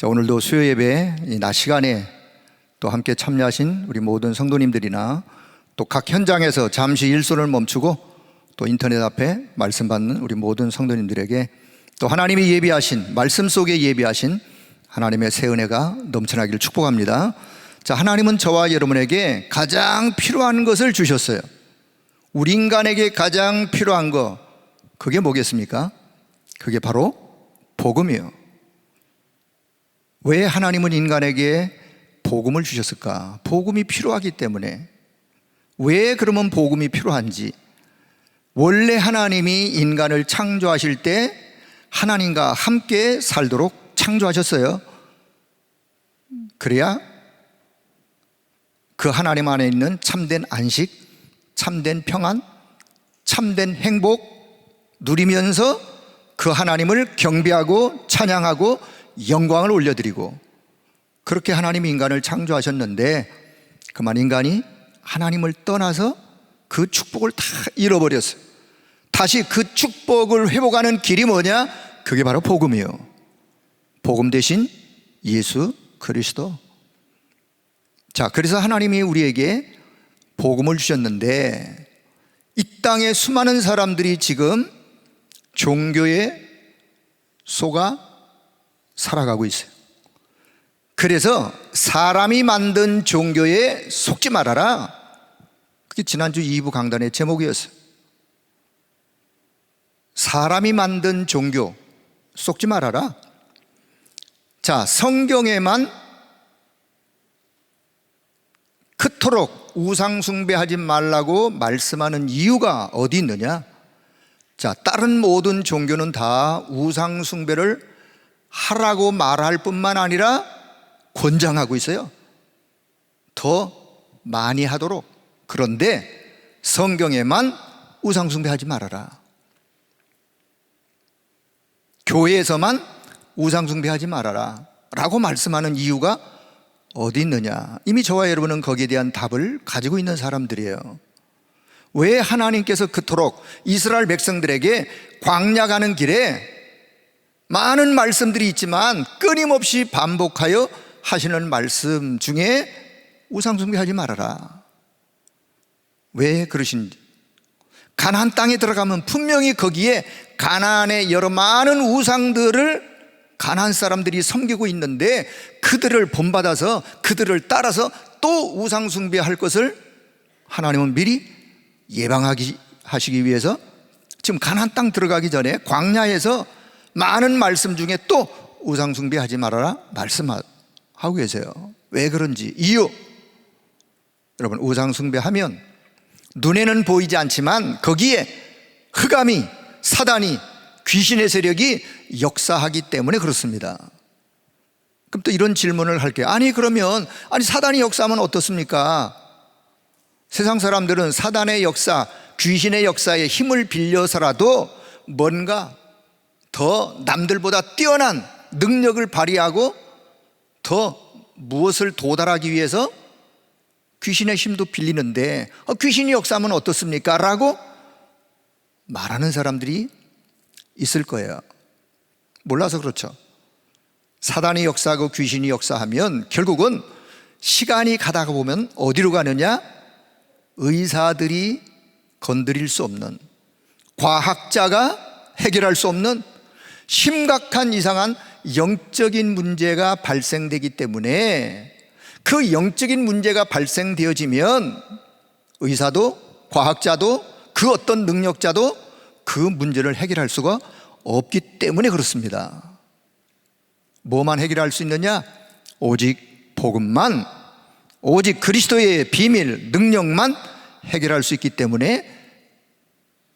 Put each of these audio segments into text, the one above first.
자, 오늘도 수요 예배 이 낮 시간에 또 함께 참여하신 우리 모든 성도님들이나 또 각 현장에서 잠시 일손을 멈추고 또 인터넷 앞에 말씀 받는 우리 모든 성도님들에게 또 하나님이 예비하신 말씀 속에 예비하신 하나님의 새 은혜가 넘쳐나기를 축복합니다. 자, 하나님은 저와 여러분에게 가장 필요한 것을 주셨어요. 우리 인간에게 가장 필요한 거, 그게 뭐겠습니까? 그게 바로 복음이에요. 왜 하나님은 인간에게 복음을 주셨을까? 복음이 필요하기 때문에. 왜 그러면 복음이 필요한지. 원래 하나님이 인간을 창조하실 때 하나님과 함께 살도록 창조하셨어요. 그래야 그 하나님 안에 있는 참된 안식, 참된 평안, 참된 행복 누리면서 그 하나님을 경배하고 찬양하고 영광을 올려드리고, 그렇게 하나님이 인간을 창조하셨는데 그만 인간이 하나님을 떠나서 그 축복을 다 잃어버렸어요. 다시 그 축복을 회복하는 길이 뭐냐? 그게 바로 복음이에요. 복음 대신 예수 그리스도. 자, 그래서 하나님이 우리에게 복음을 주셨는데 이 땅에 수많은 사람들이 지금 종교에 속아 살아가고 있어요. 그래서 사람이 만든 종교에 속지 말아라. 그게 지난주 2부 강단의 제목이었어요. 사람이 만든 종교 속지 말아라. 자, 성경에만 그토록 우상 숭배하지 말라고 말씀하는 이유가 어디 있느냐? 자, 다른 모든 종교는 다 우상 숭배를 하라고 말할 뿐만 아니라 권장하고 있어요. 더 많이 하도록. 그런데 성경에만 우상 숭배하지 말아라. 교회에서만 우상 숭배하지 말아라 라고 말씀하는 이유가 어디 있느냐? 이미 저와 여러분은 거기에 대한 답을 가지고 있는 사람들이에요. 왜 하나님께서 그토록 이스라엘 백성들에게 광야 가는 길에 많은 말씀들이 있지만 끊임없이 반복하여 하시는 말씀 중에 우상 숭배하지 말아라. 왜 그러신지. 가나안 땅에 들어가면 분명히 거기에 가나안의 여러 많은 우상들을 가나안 사람들이 섬기고 있는데 그들을 본받아서 그들을 따라서 또 우상 숭배할 것을 하나님은 미리 예방하시기 위해서 지금 가나안 땅 들어가기 전에 광야에서 많은 말씀 중에 또 우상 숭배하지 말아라 말씀하고 계세요. 왜 그런지 이유. 여러분, 우상 숭배하면 눈에는 보이지 않지만 거기에 흑암이, 사단이, 귀신의 세력이 역사하기 때문에 그렇습니다. 그럼 또 이런 질문을 할게요. 그러면 사단이 역사하면 어떻습니까? 세상 사람들은 사단의 역사, 귀신의 역사에 힘을 빌려서라도 뭔가 더 남들보다 뛰어난 능력을 발휘하고 더 무엇을 도달하기 위해서 귀신의 힘도 빌리는데 귀신이 역사하면 어떻습니까? 라고 말하는 사람들이 있을 거예요. 몰라서 그렇죠. 사단이 역사하고 귀신이 역사하면 결국은 시간이 가다가 보면 어디로 가느냐? 의사들이 건드릴 수 없는, 과학자가 해결할 수 없는 심각한 이상한 영적인 문제가 발생되기 때문에 그 영적인 문제가 발생되어지면 의사도 과학자도 그 어떤 능력자도 그 문제를 해결할 수가 없기 때문에 그렇습니다. 뭐만 해결할 수 있느냐? 오직 복음만, 오직 그리스도의 비밀, 능력만 해결할 수 있기 때문에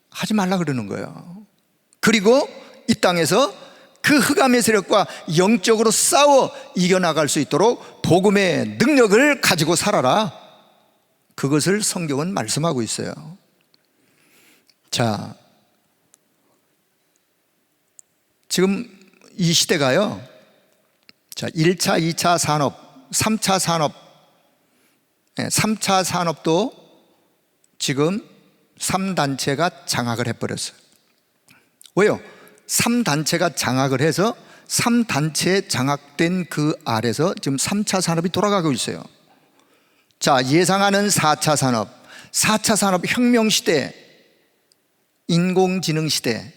하지 말라 그러는 거예요. 그리고 이 땅에서 그 흑암의 세력과 영적으로 싸워 이겨나갈 수 있도록 복음의 능력을 가지고 살아라. 그것을 성경은 말씀하고 있어요. 자, 지금 이 시대가요, 자, 1차, 2차 산업, 3차 산업, 3차 산업도 지금 3단체가 장악을 해버렸어요. 왜요? 3단체가 장악을 해서 3단체에 장악된 그 아래서 지금 3차 산업이 돌아가고 있어요. 자, 예상하는 4차 산업, 4차 산업 혁명 시대, 인공지능 시대,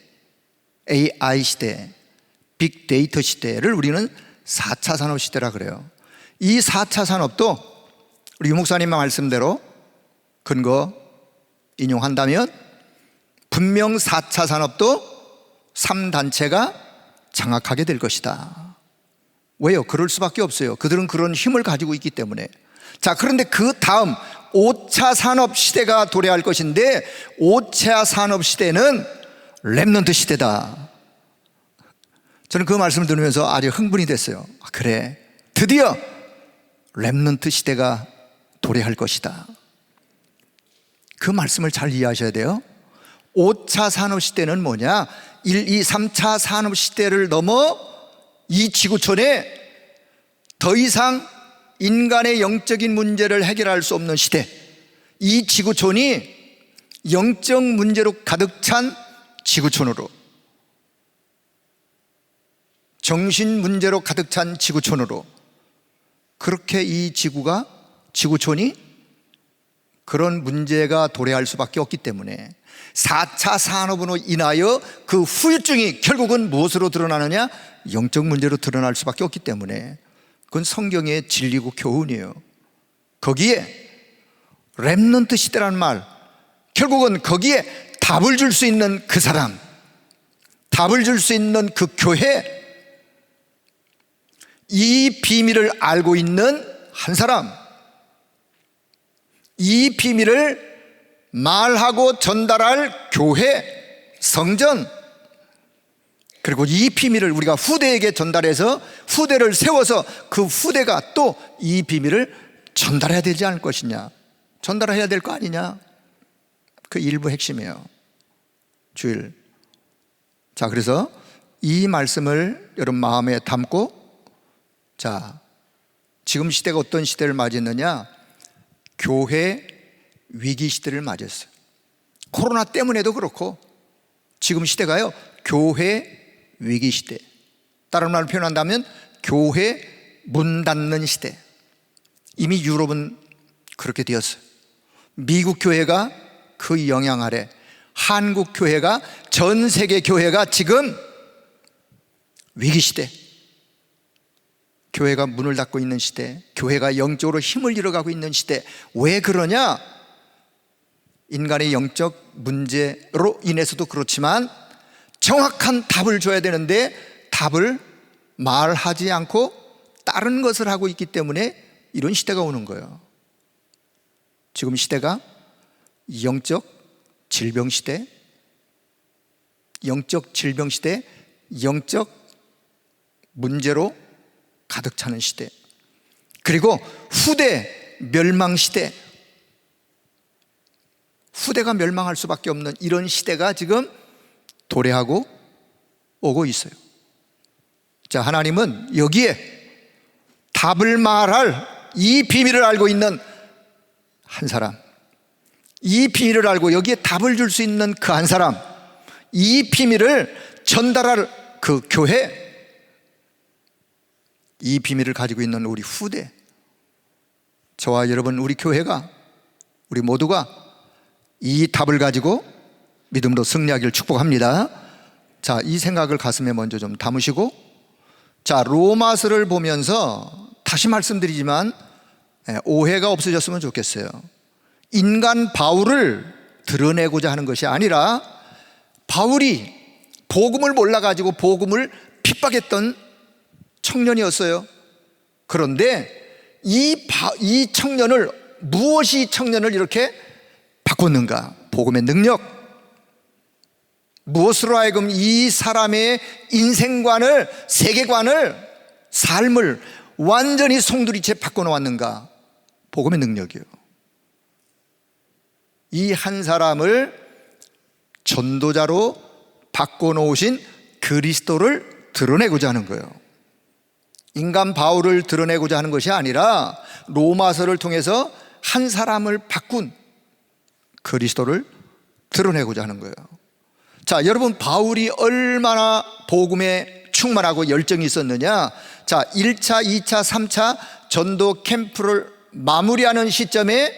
AI 시대, 빅데이터 시대를 우리는 4차 산업 시대라 그래요. 이 4차 산업도 우리 유 목사님 말씀대로 근거 인용한다면 분명 4차 산업도 3단체가 장악하게 될 것이다. 왜요? 그럴 수밖에 없어요. 그들은 그런 힘을 가지고 있기 때문에. 자, 그런데 그 다음 5차 산업 시대가 도래할 것인데 5차 산업 시대는 렘넌트 시대다. 저는 그 말씀을 들으면서 아주 흥분이 됐어요. 그래, 드디어 렘넌트 시대가 도래할 것이다. 그 말씀을 잘 이해하셔야 돼요. 5차 산업 시대는 뭐냐? 1, 2, 3차 산업 시대를 넘어 이 지구촌에 더 이상 인간의 영적인 문제를 해결할 수 없는 시대, 이 지구촌이 영적 문제로 가득 찬 지구촌으로, 정신 문제로 가득 찬 지구촌으로, 그렇게 이 지구촌이 그런 문제가 도래할 수밖에 없기 때문에 4차 산업으로 인하여 그 후유증이 결국은 무엇으로 드러나느냐? 영적 문제로 드러날 수밖에 없기 때문에 그건 성경의 진리고 교훈이에요. 거기에 렘넌트 시대라는 말, 결국은 거기에 답을 줄 수 있는 그 사람, 답을 줄 수 있는 그 교회, 이 비밀을 알고 있는 한 사람, 이 비밀을 말하고 전달할 교회, 성전, 그리고 이 비밀을 우리가 후대에게 전달해서 후대를 세워서 그 후대가 또 이 비밀을 전달해야 되지 않을 것이냐, 전달해야 될 거 아니냐. 그 일부 핵심이에요. 주일. 자, 그래서 이 말씀을 여러분 마음에 담고, 자, 지금 시대가 어떤 시대를 맞이했느냐? 교회 위기 시대를 맞이했어요. 코로나 때문에도 그렇고 지금 시대가요, 교회 위기 시대. 다른 말로 표현한다면 교회 문 닫는 시대. 이미 유럽은 그렇게 되었어요. 미국 교회가 그 영향 아래, 한국 교회가, 전 세계 교회가 지금 위기 시대, 교회가 문을 닫고 있는 시대, 교회가 영적으로 힘을 잃어가고 있는 시대. 왜 그러냐? 인간의 영적 문제로 인해서도 그렇지만 정확한 답을 줘야 되는데 답을 말하지 않고 다른 것을 하고 있기 때문에 이런 시대가 오는 거예요. 지금 시대가 영적 질병 시대, 영적 질병 시대, 영적 문제로 가득 차는 시대, 그리고 후대 멸망 시대, 후대가 멸망할 수밖에 없는 이런 시대가 지금 도래하고 오고 있어요. 자, 하나님은 여기에 답을 말할 이 비밀을 알고 있는 한 사람, 이 비밀을 알고 여기에 답을 줄 수 있는 그 한 사람, 이 비밀을 전달할 그 교회, 이 비밀을 가지고 있는 우리 후대, 저와 여러분, 우리 교회가, 우리 모두가 이 답을 가지고 믿음으로 승리하기를 축복합니다. 자, 이 생각을 가슴에 먼저 좀 담으시고, 자, 로마서를 보면서 다시 말씀드리지만 오해가 없어졌으면 좋겠어요. 인간 바울을 드러내고자 하는 것이 아니라 바울이 복음을 몰라가지고 복음을 핍박했던 청년이었어요. 그런데 이 청년을, 무엇이 청년을 이렇게 바꿨는가? 복음의 능력. 무엇으로 하여금 이 사람의 인생관을, 세계관을, 삶을 완전히 송두리째 바꿔놓았는가? 복음의 능력이에요. 이 한 사람을 전도자로 바꿔놓으신 그리스도를 드러내고자 하는 거예요. 인간 바울을 드러내고자 하는 것이 아니라 로마서를 통해서 한 사람을 바꾼 그리스도를 드러내고자 하는 거예요. 자, 여러분, 바울이 얼마나 복음에 충만하고 열정이 있었느냐? 자, 1차, 2차, 3차 전도 캠프를 마무리하는 시점에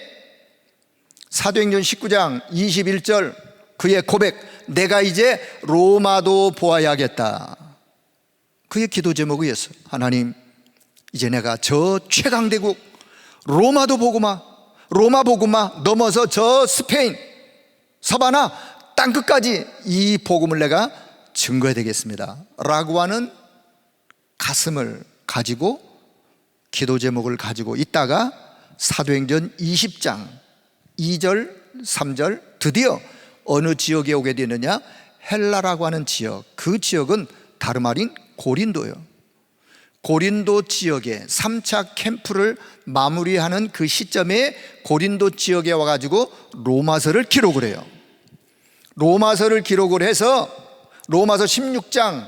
사도행전 19장 21절 그의 고백, 내가 이제 로마도 보아야겠다. 그의 기도 제목이었어요. 하나님, 이제 내가 저 최강대국 로마도 보고마, 로마 보고마 넘어서 저 스페인 서바나 땅끝까지 이 복음을 내가 증거해야 되겠습니다 라고 하는 가슴을 가지고 기도 제목을 가지고 있다가 사도행전 20장 2절 3절 드디어 어느 지역에 오게 되느냐? 헬라라고 하는 지역. 그 지역은 다름 아닌 고린도예요. 고린도 지역에 3차 캠프를 마무리하는 그 시점에 고린도 지역에 와가지고 로마서를 기록을 해요. 로마서를 기록을 해서 로마서 16장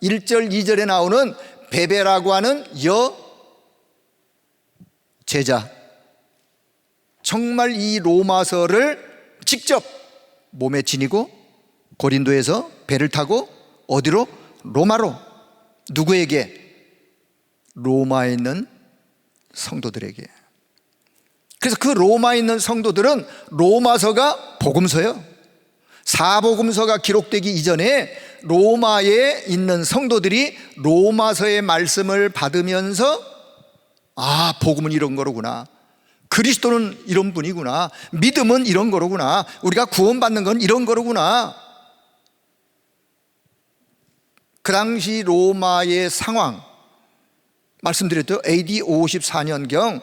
1절 2절에 나오는 베베라고 하는 제자, 정말 이 로마서를 직접 몸에 지니고 고린도에서 배를 타고 어디로? 로마로. 누구에게? 로마에 있는 성도들에게. 그래서 그 로마에 있는 성도들은 로마서가 복음서예요. 사복음서가 기록되기 이전에 로마에 있는 성도들이 로마서의 말씀을 받으면서 아, 복음은 이런 거로구나, 그리스도는 이런 분이구나, 믿음은 이런 거로구나, 우리가 구원받는 건 이런 거로구나. 그 당시 로마의 상황 말씀드렸죠. AD 54년경,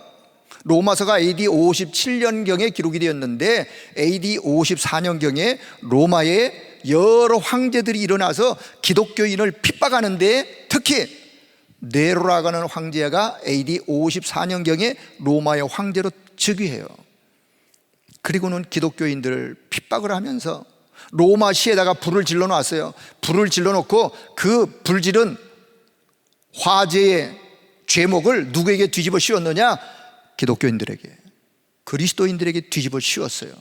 로마서가 AD 57년경에 기록이 되었는데 AD 54년경에 로마에 여러 황제들이 일어나서 기독교인을 핍박하는데 특히 네로라고 하는 황제가 AD 54년경에 로마의 황제로 즉위해요. 그리고는 기독교인들을 핍박을 하면서 로마 시에다가 불을 질러 놨어요. 불을 질러 놓고 그 불질은 화재의 죄목을 누구에게 뒤집어 씌웠느냐? 기독교인들에게, 그리스도인들에게 뒤집어 씌웠어요.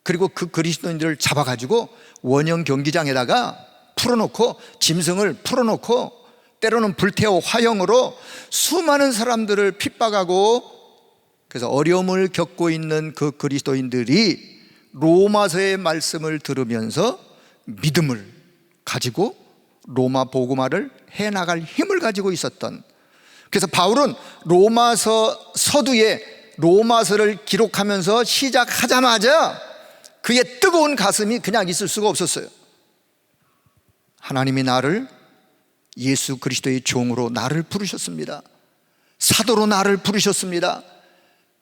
그리고 그 그리스도인들을 잡아가지고 원형 경기장에다가 풀어놓고 짐승을 풀어놓고 때로는 불태워 화형으로 수많은 사람들을 핍박하고, 그래서 어려움을 겪고 있는 그 그리스도인들이 로마서의 말씀을 들으면서 믿음을 가지고 로마 복음화를 해나갈 힘을 가지고 있었던, 그래서 바울은 로마서 서두에 로마서를 기록하면서 시작하자마자 그의 뜨거운 가슴이 그냥 있을 수가 없었어요. 하나님이 나를 예수 그리스도의 종으로 나를 부르셨습니다. 사도로 나를 부르셨습니다.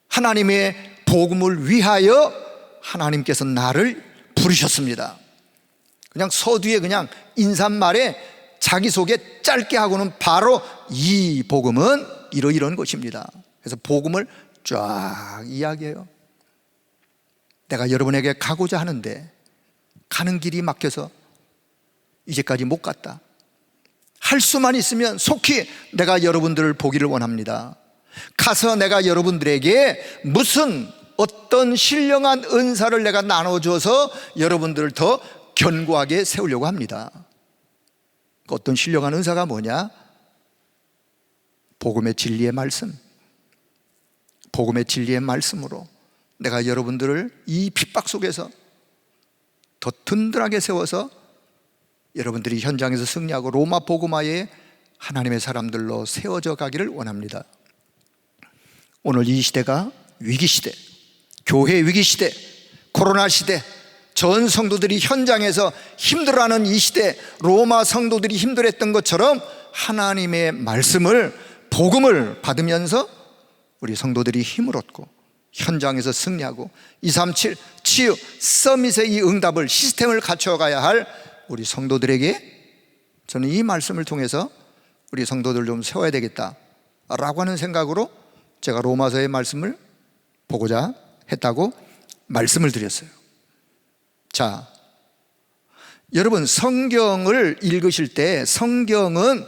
하나님의 복음을 위하여 하나님께서 나를 부르셨습니다. 그냥 서두에 그냥 인사말에 자기소개 짧게 하고는 바로 이 복음은 이러이러한 것입니다. 그래서 복음을 쫙 이야기해요. 내가 여러분에게 가고자 하는데 가는 길이 막혀서 이제까지 못 갔다. 할 수만 있으면 속히 내가 여러분들을 보기를 원합니다. 가서 내가 여러분들에게 무슨 어떤 신령한 은사를 내가 나눠줘서 여러분들을 더 견고하게 세우려고 합니다. 어떤 신령한 은사가 뭐냐? 복음의 진리의 말씀, 복음의 진리의 말씀으로 내가 여러분들을 이 핍박 속에서 더 든든하게 세워서 여러분들이 현장에서 승리하고 로마 복음화의 하나님의 사람들로 세워져 가기를 원합니다. 오늘 이 시대가 위기시대, 교회 위기시대, 코로나 시대, 전 성도들이 현장에서 힘들어하는 이 시대, 로마 성도들이 힘들었던 것처럼 하나님의 말씀을, 복음을 받으면서 우리 성도들이 힘을 얻고 현장에서 승리하고 237 치유 서밋의 이 응답을, 시스템을 갖춰가야 할 우리 성도들에게 저는 이 말씀을 통해서 우리 성도들 좀 세워야 되겠다라고 하는 생각으로 제가 로마서의 말씀을 보고자 했다고 말씀을 드렸어요. 자, 여러분, 성경을 읽으실 때 성경은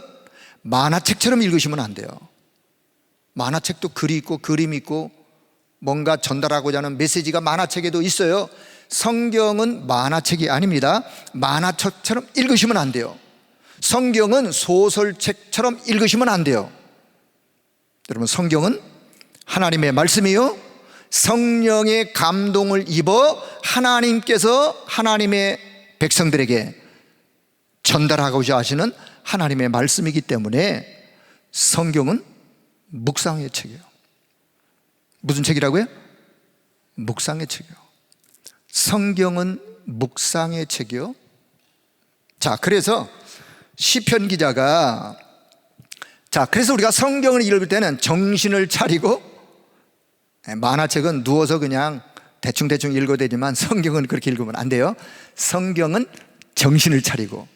만화책처럼 읽으시면 안 돼요. 만화책도 글이 있고 그림이 있고 뭔가 전달하고자 하는 메시지가 만화책에도 있어요. 성경은 만화책이 아닙니다. 만화책처럼 읽으시면 안 돼요. 성경은 소설책처럼 읽으시면 안 돼요. 여러분, 성경은 하나님의 말씀이요, 성령의 감동을 입어 하나님께서 하나님의 백성들에게 전달하고자 하시는 하나님의 말씀이기 때문에 성경은 묵상의 책이에요. 무슨 책이라고요? 묵상의 책이요. 성경은 묵상의 책이요. 자, 그래서 시편 기자가, 그래서 우리가 성경을 읽을 때는 정신을 차리고, 만화책은 누워서 그냥 대충대충 읽어도 되지만 성경은 그렇게 읽으면 안 돼요. 성경은 정신을 차리고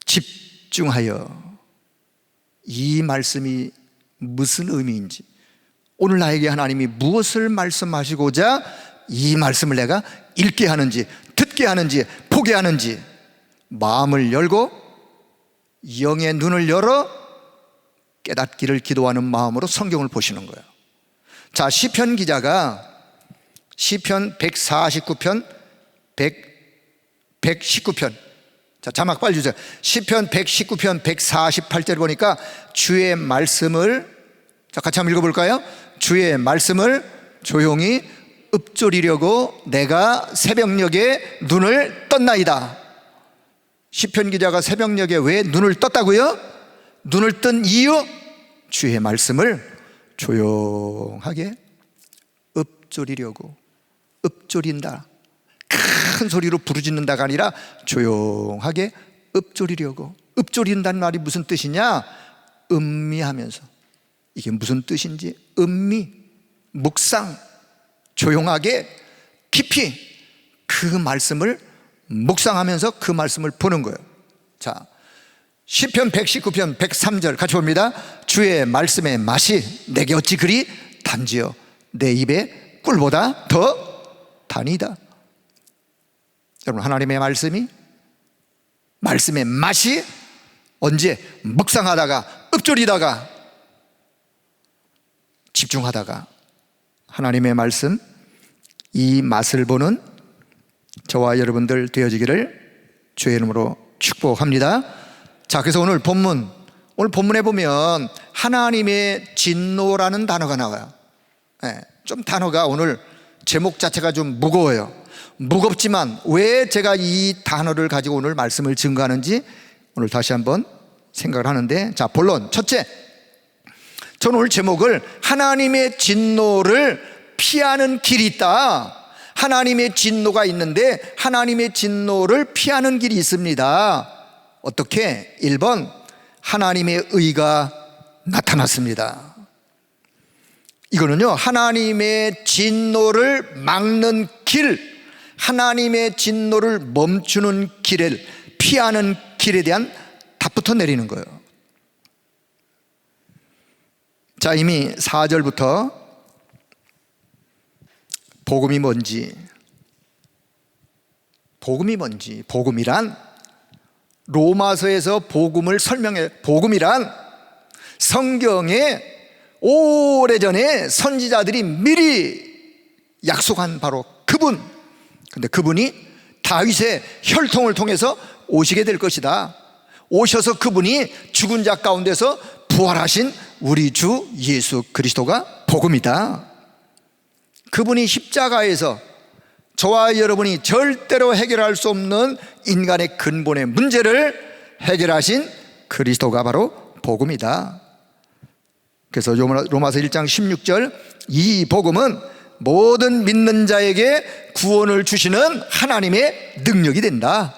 집중하여 이 말씀이 무슨 의미인지, 오늘 나에게 하나님이 무엇을 말씀하시고자 이 말씀을 내가 읽게 하는지, 듣게 하는지, 보게 하는지 마음을 열고 영의 눈을 열어 깨닫기를 기도하는 마음으로 성경을 보시는 거예요. 자, 시편 기자가 시편 149편, 119편, 자, 자막 빨리 주세요. 시편 119편 148절 보니까 주의 말씀을, 자, 같이 한번 읽어볼까요? 주의 말씀을 조용히 읊조리려고 내가 새벽녘에 눈을 떴나이다. 시편 기자가 새벽녘에 왜 눈을 떴다고요? 눈을 뜬 이유, 주의 말씀을 조용하게 읊조리려고. 읊조린다, 큰 소리로 부르짖는다가 아니라 조용하게 읊조리려고. 읊조린다는 말이 무슨 뜻이냐? 음미하면서. 이게 무슨 뜻인지 음미, 묵상, 조용하게 깊이 그 말씀을 묵상하면서 그 말씀을 보는 거예요. 자, 시편 119편 103절 같이 봅니다. 주의 말씀의 맛이 내게 어찌 그리 단지요, 내 입에 꿀보다 더 단이다. 여러분, 하나님의 말씀의 맛이 언제? 묵상하다가, 읊조리다가, 집중하다가. 하나님의 말씀, 이 맛을 보는 저와 여러분들 되어지기를 주의 이름으로 축복합니다. 자, 그래서 오늘 본문에 보면 하나님의 진노라는 단어가 나와요. 좀 단어가, 오늘 제목 자체가 좀 무거워요. 무겁지만 왜 제가 이 단어를 가지고 오늘 말씀을 증거하는지 오늘 다시 한번 생각을 하는데, 자, 본론 첫째, 저는 오늘 제목을 하나님의 진노를 피하는 길이 있다. 하나님의 진노가 있는데 하나님의 진노를 피하는 길이 있습니다. 어떻게? 1번, 하나님의 의가 나타났습니다. 이거는요, 하나님의 진노를 막는 길, 하나님의 진노를 멈추는 길을 피하는 길에 대한 답부터 내리는 거예요. 자, 이미 4절부터 복음이 뭔지, 복음이란 로마서에서 복음을 설명해. 복음이란 성경에 오래전에 선지자들이 미리 약속한 바로 그분. 근데 그분이 다윗의 혈통을 통해서 오시게 될 것이다. 오셔서 그분이 죽은 자 가운데서 부활하신 우리 주 예수 그리스도가 복음이다. 그분이 십자가에서 저와 여러분이 절대로 해결할 수 없는 인간의 근본의 문제를 해결하신 그리스도가 바로 복음이다. 그래서 로마서 1장 16절, 이 복음은 모든 믿는 자에게 구원을 주시는 하나님의 능력이 된다.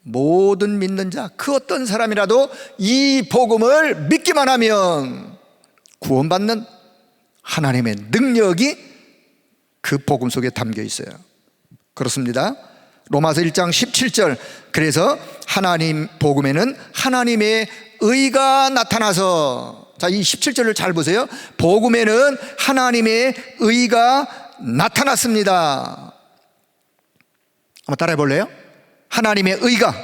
모든 믿는 자, 그 어떤 사람이라도 이 복음을 믿기만 하면 구원받는 하나님의 능력이 그 복음 속에 담겨 있어요. 그렇습니다. 로마서 1장 17절, 그래서 하나님 복음에는 하나님의 의가 나타나서, 자, 이 17절을 잘 보세요. 복음에는 하나님의 의가 나타났습니다. 한번 따라해 볼래요? 하나님의 의가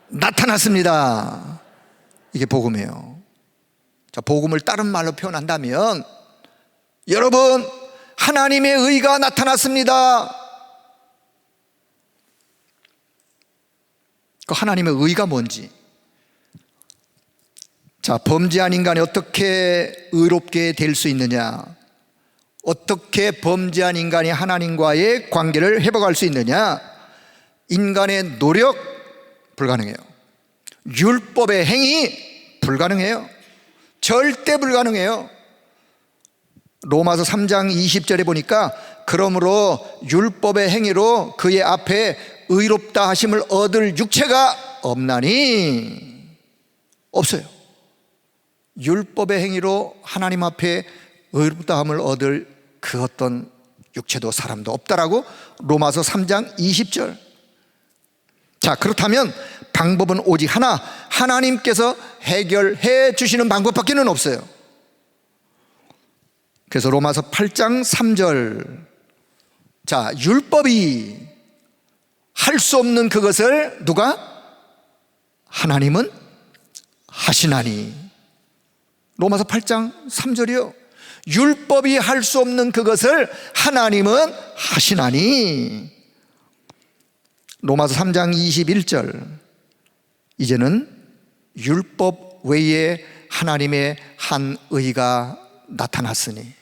나타났습니다. 이게 복음이에요. 자, 복음을 다른 말로 표현한다면, 여러분, 하나님의 의가 나타났습니다. 그 하나님의 의가 뭔지. 자, 범죄한 인간이 어떻게 의롭게 될 수 있느냐, 어떻게 범죄한 인간이 하나님과의 관계를 회복할 수 있느냐. 인간의 노력 불가능해요. 율법의 행위 불가능해요. 절대 불가능해요. 로마서 3장 20절에 보니까 그러므로 율법의 행위로 그의 앞에 의롭다 하심을 얻을 육체가 없나니. 없어요. 율법의 행위로 하나님 앞에 의롭다 함을 얻을 그 어떤 육체도 사람도 없다라고 로마서 3장 20절. 자, 그렇다면 방법은 오직 하나, 하나님께서 해결해 주시는 방법밖에는 없어요. 그래서 로마서 8장 3절, 자, 율법이 할 수 없는 그것을 누가? 하나님은 하시나니. 로마서 8장 3절이요. 율법이 할 수 없는 그것을 하나님은 하시나니. 로마서 3장 21절, 이제는 율법 외에 하나님의 한 의가 나타났으니.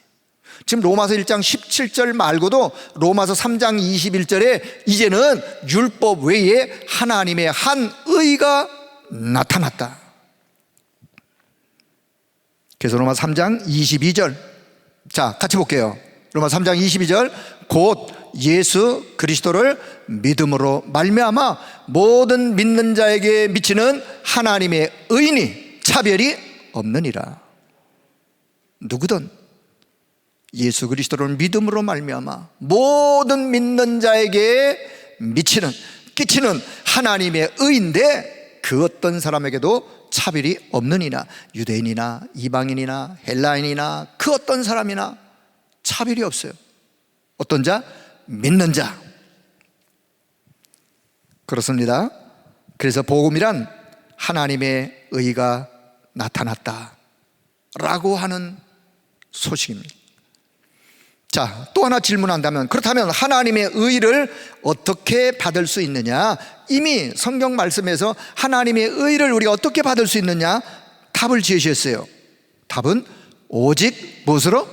지금 로마서 1장 17절 말고도 로마서 3장 21절에 이제는 율법 외에 하나님의 한 의가 나타났다. 그래서 로마서 3장 22절, 자, 같이 볼게요. 로마서 3장 22절, 곧 예수 그리스도를 믿음으로 말미암아 모든 믿는 자에게 미치는 하나님의 의인이 차별이 없느니라. 누구든 예수 그리스도를 믿음으로 말미암아 모든 믿는 자에게 미치는, 끼치는 하나님의 의인데 그 어떤 사람에게도 차별이 없느니라. 유대인이나 이방인이나 헬라인이나 그 어떤 사람이나 차별이 없어요. 어떤 자? 믿는 자. 그렇습니다. 그래서 복음이란 하나님의 의가 나타났다 라고 하는 소식입니다. 자, 또 하나 질문한다면, 그렇다면 하나님의 의를 어떻게 받을 수 있느냐? 이미 성경 말씀에서 하나님의 의를 우리가 어떻게 받을 수 있느냐 답을 지으셨어요. 답은 오직 무엇으로?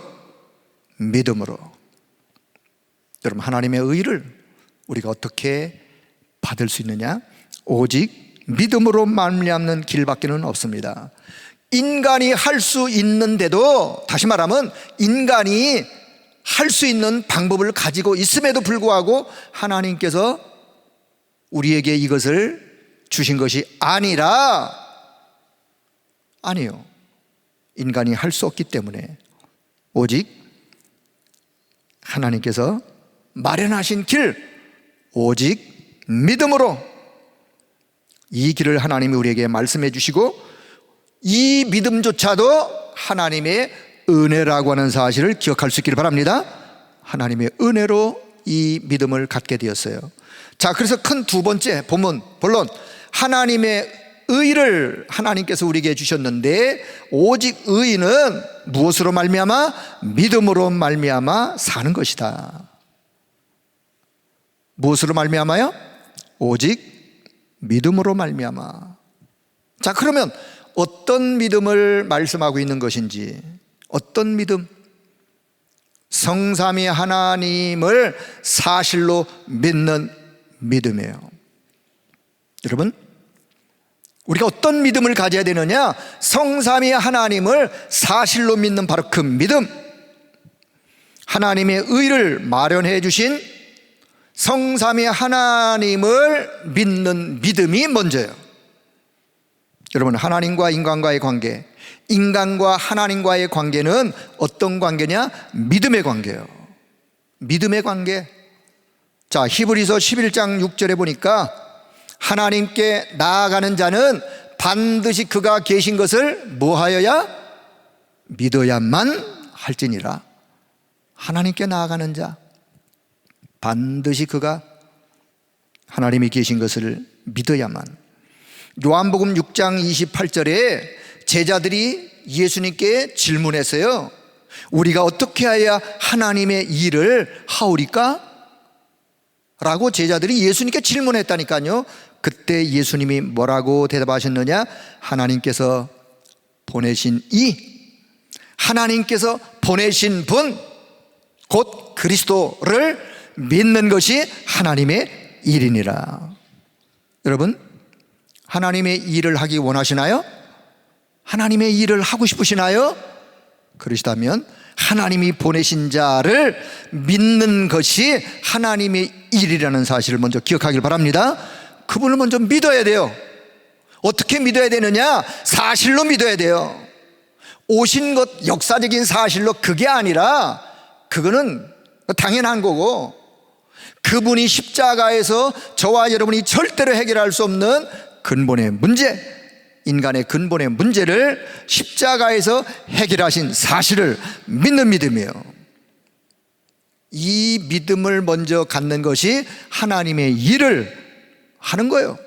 믿음으로. 여러분, 하나님의 의를 우리가 어떻게 받을 수 있느냐? 오직 믿음으로 말미암는 길밖에는 없습니다. 인간이 할 수 있는데도, 다시 말하면 인간이 할 수 있는 방법을 가지고 있음에도 불구하고 하나님께서 우리에게 이것을 주신 것이 아니라, 아니에요. 인간이 할 수 없기 때문에 오직 하나님께서 마련하신 길, 오직 믿음으로 이 길을 하나님이 우리에게 말씀해 주시고, 이 믿음조차도 하나님의 은혜라고 하는 사실을 기억할 수 있기를 바랍니다. 하나님의 은혜로 이 믿음을 갖게 되었어요. 자, 그래서 큰 두 번째 본문, 본론, 하나님의 의를 하나님께서 우리에게 주셨는데, 오직 의는 무엇으로 말미암아? 믿음으로 말미암아 사는 것이다. 무엇으로 말미암아요? 오직 믿음으로 말미암아. 자, 그러면 어떤 믿음을 말씀하고 있는 것인지, 어떤 믿음? 성삼위 하나님을 사실로 믿는 믿음이에요. 여러분, 우리가 어떤 믿음을 가져야 되느냐? 성삼위 하나님을 사실로 믿는 바로 그 믿음, 하나님의 의를 마련해 주신 성삼위 하나님을 믿는 믿음이 먼저예요. 여러분, 하나님과 인간과의 관계, 인간과 하나님과의 관계는 어떤 관계냐? 믿음의 관계예요. 믿음의 관계. 자, 히브리서 11장 6절에 보니까 하나님께 나아가는 자는 반드시 그가 계신 것을 뭐하여야? 믿어야만 할지니라. 하나님께 나아가는 자, 반드시 그가 하나님이 계신 것을 믿어야만. 요한복음 6장 28절에 제자들이 예수님께 질문했어요. 우리가 어떻게 해야 하나님의 일을 하오리까? 라고 제자들이 예수님께 질문했다니까요. 그때 예수님이 뭐라고 대답하셨느냐? 하나님께서 보내신 하나님께서 보내신 분, 곧 그리스도를 믿는 것이 하나님의 일이니라. 여러분, 하나님의 일을 하기 원하시나요? 하나님의 일을 하고 싶으시나요? 그러시다면 하나님이 보내신 자를 믿는 것이 하나님의 일이라는 사실을 먼저 기억하길 바랍니다. 그분을 먼저 믿어야 돼요. 어떻게 믿어야 되느냐? 사실로 믿어야 돼요. 오신 것, 역사적인 사실로 그게 아니라, 그거는 당연한 거고, 그분이 십자가에서 저와 여러분이 절대로 해결할 수 없는 근본의 문제, 인간의 근본의 문제를 십자가에서 해결하신 사실을 믿는 믿음이에요. 이 믿음을 먼저 갖는 것이 하나님의 일을 하는 거예요.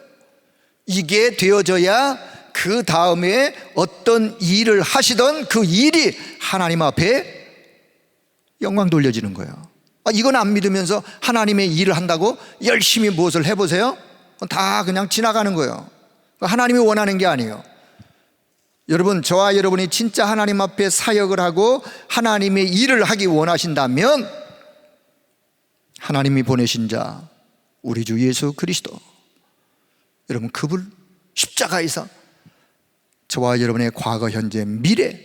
이게 되어져야 그 다음에 어떤 일을 하시던 그 일이 하나님 앞에 영광 돌려지는 거예요. 이건 안 믿으면서 하나님의 일을 한다고 열심히 무엇을 해보세요? 다 그냥 지나가는 거예요. 하나님이 원하는 게 아니에요. 여러분, 저와 여러분이 진짜 하나님 앞에 사역을 하고 하나님의 일을 하기 원하신다면 하나님이 보내신 자, 우리 주 예수 그리스도, 여러분, 그분 십자가에서 저와 여러분의 과거, 현재, 미래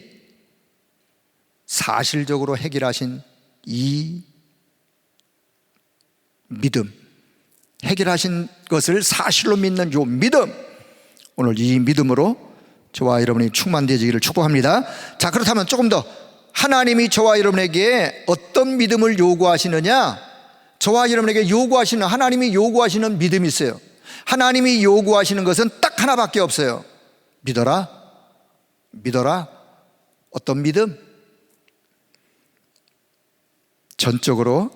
사실적으로 해결하신 이 믿음, 해결하신 것을 사실로 믿는 이 믿음, 오늘 이 믿음으로 저와 여러분이 충만되지기를 축복합니다. 자, 그렇다면 조금 더 하나님이 저와 여러분에게 어떤 믿음을 요구하시느냐? 저와 여러분에게 요구하시는, 하나님이 요구하시는 믿음이 있어요. 하나님이 요구하시는 것은 딱 하나밖에 없어요. 믿어라. 믿어라. 어떤 믿음? 전적으로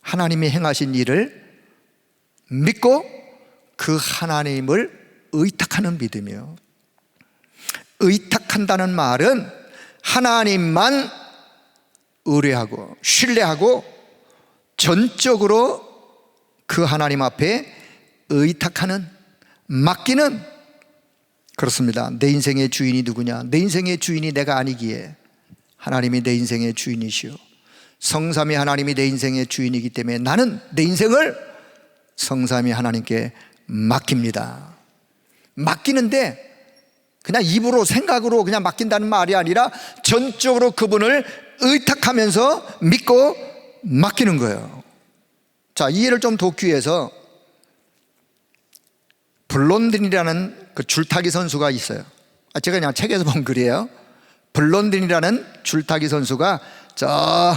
하나님이 행하신 일을 믿고 그 하나님을 의탁하는 믿음이요. 의탁한다는 말은 하나님만 의뢰하고 신뢰하고 전적으로 그 하나님 앞에 의탁하는, 맡기는, 그렇습니다. 내 인생의 주인이 누구냐? 내 인생의 주인이 내가 아니기에 하나님이 내 인생의 주인이시오. 성삼위 하나님이 내 인생의 주인이기 때문에 나는 내 인생을 성삼위 하나님께 맡깁니다. 맡기는데 그냥 입으로, 생각으로 그냥 맡긴다는 말이 아니라 전적으로 그분을 의탁하면서 믿고 맡기는 거예요. 자, 이해를 좀 돕기 위해서 블론딘이라는 그 줄타기 선수가 있어요. 제가 그냥 책에서 본 글이에요. 블론딘이라는 줄타기 선수가 저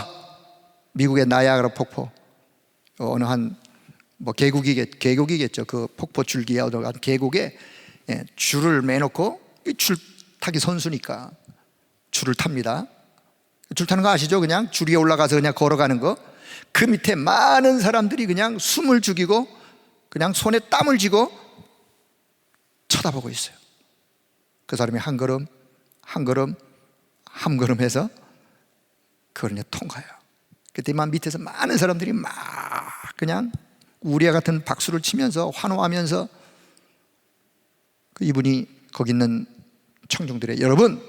미국의 나이아가라 폭포, 어느 한 뭐 계곡이겠죠. 그 폭포 줄기에 어느 한 계곡에 줄을 매놓고, 줄타기 선수니까 줄을 탑니다. 줄 타는 거 아시죠? 그냥 줄 위에 올라가서 그냥 걸어가는 거. 그 밑에 많은 사람들이 그냥 숨을 죽이고 그냥 손에 땀을 쥐고 쳐다보고 있어요. 그 사람이 한 걸음 한 걸음 한 걸음 해서 그걸 이제 통과해요. 그때만 밑에서 많은 사람들이 막 그냥 우리와 같은 박수를 치면서 환호하면서 이분이 거기 있는 청중들의, 여러분,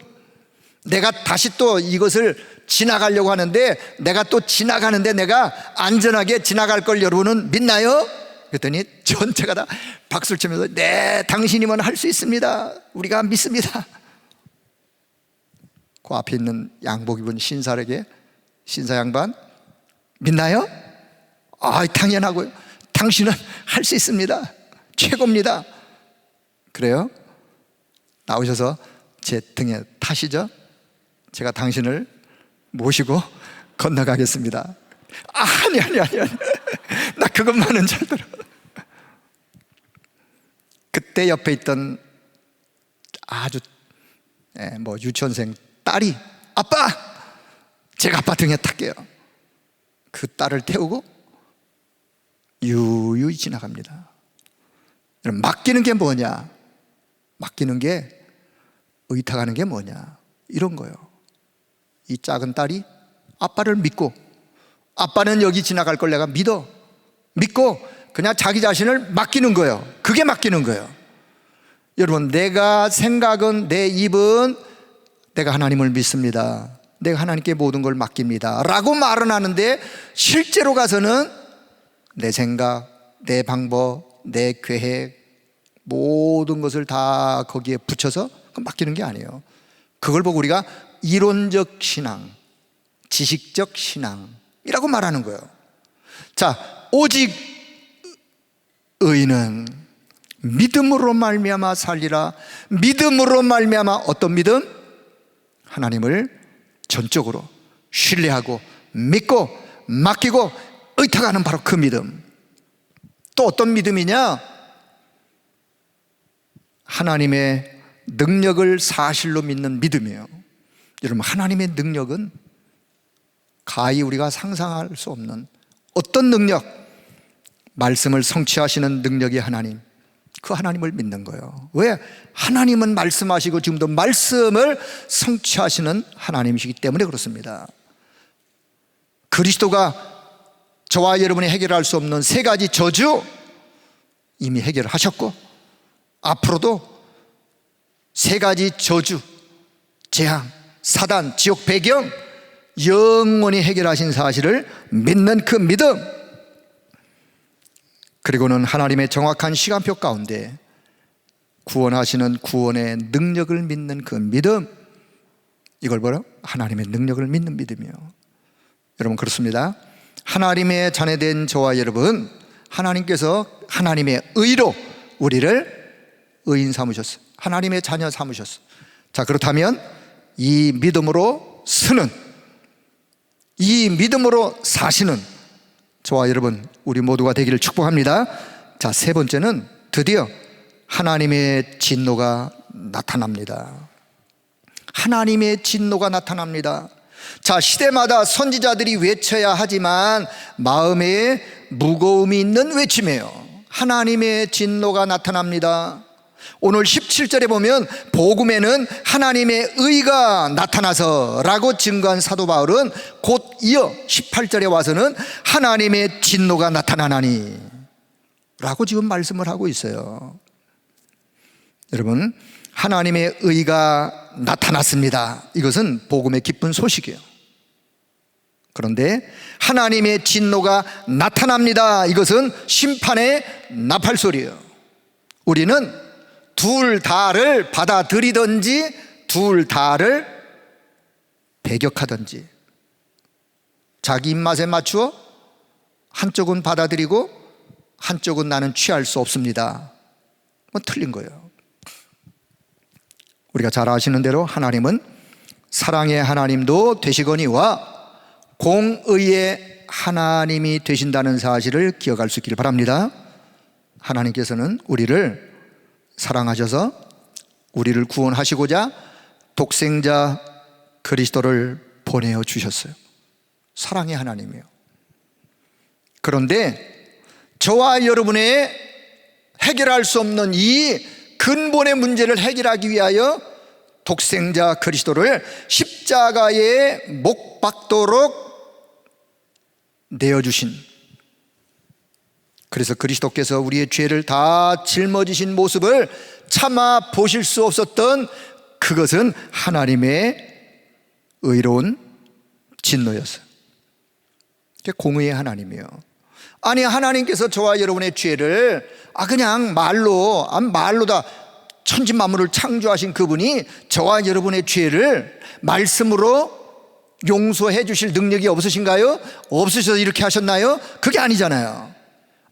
내가 다시 또 이것을 지나가려고 하는데, 내가 또 지나가는데 내가 안전하게 지나갈 걸 여러분은 믿나요? 그랬더니 전체가 다 박수를 치면서 네, 당신이면 할 수 있습니다. 우리가 믿습니다. 그 앞에 있는 양복 입은 신사에게, 신사 양반, 믿나요? 당연하고요. 당신은 할 수 있습니다. 최고입니다. 그래요? 나오셔서 제 등에 타시죠? 제가 당신을 모시고 건너가겠습니다. 아니. 나 그것만은 잘 들어. 그때 옆에 있던 아주 유치원생 딸이, 아빠! 제가 아빠 등에 탈게요. 그 딸을 태우고 유유히 지나갑니다. 맡기는 게 뭐냐? 맡기는 게, 의탁하는 게 뭐냐? 이런 거예요. 이 작은 딸이 아빠를 믿고, 아빠는 여기 지나갈 걸 내가 믿고 그냥 자기 자신을 맡기는 거예요. 그게 맡기는 거예요. 여러분, 내가 생각은, 내 입은 내가 하나님을 믿습니다, 내가 하나님께 모든 걸 맡깁니다 라고 말은 하는데, 실제로 가서는 내 생각, 내 방법, 내 계획, 모든 것을 다 거기에 붙여서 맡기는 게 아니에요. 그걸 보고 우리가 이론적 신앙, 지식적 신앙이라고 말하는 거예요. 자, 오직 의인은 믿음으로 말미암아 살리라. 믿음으로 말미암아, 어떤 믿음? 하나님을 전적으로 신뢰하고 믿고 맡기고 의탁하는 바로 그 믿음. 또 어떤 믿음이냐? 하나님의 능력을 사실로 믿는 믿음이에요. 여러분, 하나님의 능력은 가히 우리가 상상할 수 없는 어떤 능력, 말씀을 성취하시는 능력의 하나님, 그 하나님을 믿는 거예요. 왜? 하나님은 말씀하시고 지금도 말씀을 성취하시는 하나님이시기 때문에 그렇습니다. 그리스도가 저와 여러분이 해결할 수 없는 세 가지 저주 이미 해결하셨고, 앞으로도 세 가지 저주, 재앙, 사단, 지옥 배경 영원히 해결하신 사실을 믿는 그 믿음, 그리고는 하나님의 정확한 시간표 가운데 구원하시는 구원의 능력을 믿는 그 믿음, 이걸 뭐라? 하나님의 능력을 믿는 믿음이요. 여러분, 그렇습니다. 하나님의 자녀된 저와 여러분, 하나님께서 하나님의 의로 우리를 의인 삼으셨어요. 하나님의 자녀 삼으셨어요. 자, 그렇다면 이 믿음으로 쓰는, 이 믿음으로 사시는 저와 여러분, 우리 모두가 되기를 축복합니다. 자, 세 번째는 드디어 하나님의 진노가 나타납니다. 하나님의 진노가 나타납니다. 자, 시대마다 선지자들이 외쳐야 하지만 마음에 무거움이 있는 외침이에요. 하나님의 진노가 나타납니다. 오늘 17절에 보면 복음에는 하나님의 의가 나타나서 라고 증거한 사도 바울은 곧 이어 18절에 와서는 하나님의 진노가 나타나나니 라고 지금 말씀을 하고 있어요. 여러분, 하나님의 의가 나타났습니다. 이것은 복음의 기쁜 소식이에요. 그런데 하나님의 진노가 나타납니다. 이것은 심판의 나팔소리예요. 우리는 둘 다를 받아들이든지 둘 다를 배격하든지, 자기 입맛에 맞추어 한쪽은 받아들이고 한쪽은 나는 취할 수 없습니다. 틀린 거예요. 우리가 잘 아시는 대로 하나님은 사랑의 하나님도 되시거니와 공의의 하나님이 되신다는 사실을 기억할 수 있기를 바랍니다. 하나님께서는 우리를 사랑하셔서 우리를 구원하시고자 독생자 그리스도를 보내어 주셨어요. 사랑의 하나님이에요. 그런데 저와 여러분의 해결할 수 없는 이 근본의 문제를 해결하기 위하여 독생자 그리스도를 십자가에 못 박도록 내어주신, 그래서 그리스도께서 우리의 죄를 다 짊어지신 모습을 차마 보실 수 없었던 그것은 하나님의 의로운 진노였어요. 그게 공의의 하나님이에요. 아니, 하나님께서 저와 여러분의 죄를 그냥 말로 다 천지만물을 창조하신 그분이 저와 여러분의 죄를 말씀으로 용서해 주실 능력이 없으신가요? 없으셔서 이렇게 하셨나요? 그게 아니잖아요.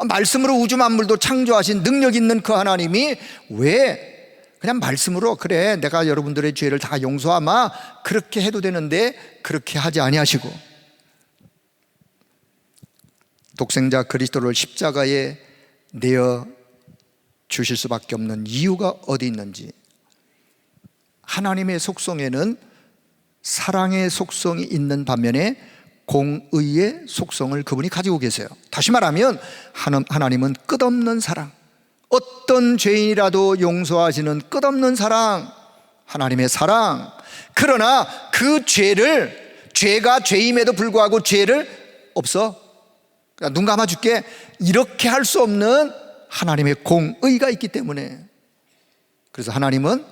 말씀으로 우주 만물도 창조하신 능력 있는 그 하나님이 왜 그냥 말씀으로 그래 내가 여러분들의 죄를 다 용서하마 그렇게 해도 되는데 그렇게 하지 아니하시고 독생자 그리스도를 십자가에 내어 주실 수밖에 없는 이유가 어디 있는지, 하나님의 속성에는 사랑의 속성이 있는 반면에 공의의 속성을 그분이 가지고 계세요. 다시 말하면 하나님은 끝없는 사랑, 어떤 죄인이라도 용서하시는 끝없는 사랑, 하나님의 사랑. 그러나 그 죄가 죄임에도 불구하고 죄를 없어 그러니까 눈 감아줄게, 이렇게 할 수 없는 하나님의 공의가 있기 때문에. 그래서 하나님은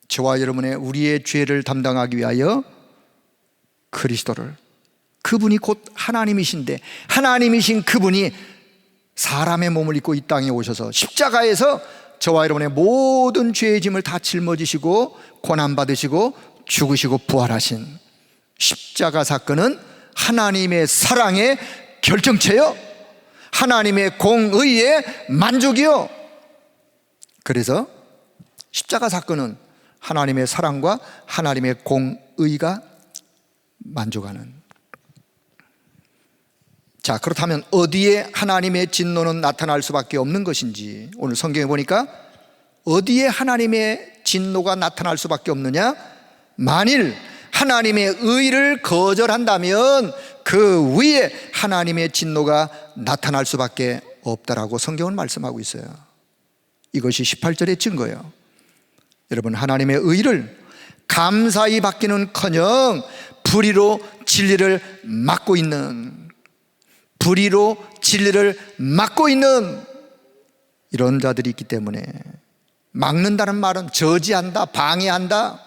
저와 여러분의 우리의 죄를 담당하기 위하여 그리스도를, 그분이 곧 하나님이신데 하나님이신 그분이 사람의 몸을 입고 이 땅에 오셔서 십자가에서 저와 여러분의 모든 죄의 짐을 다 짊어지시고 고난받으시고 죽으시고 부활하신 십자가 사건은 하나님의 사랑의 결정체요, 하나님의 공의의 만족이요. 그래서 십자가 사건은 하나님의 사랑과 하나님의 공의가 만족하는. 자, 그렇다면 어디에 하나님의 진노는 나타날 수밖에 없는 것인지, 오늘 성경에 보니까 어디에 하나님의 진노가 나타날 수밖에 없느냐? 만일 하나님의 의를 거절한다면 그 위에 하나님의 진노가 나타날 수밖에 없다라고 성경은 말씀하고 있어요. 이것이 18절의 증거예요. 여러분, 하나님의 의를 감사히 받기는커녕 불의로 진리를 막고 있는, 불의로 진리를 막고 있는 이런 자들이 있기 때문에, 막는다는 말은 저지한다, 방해한다.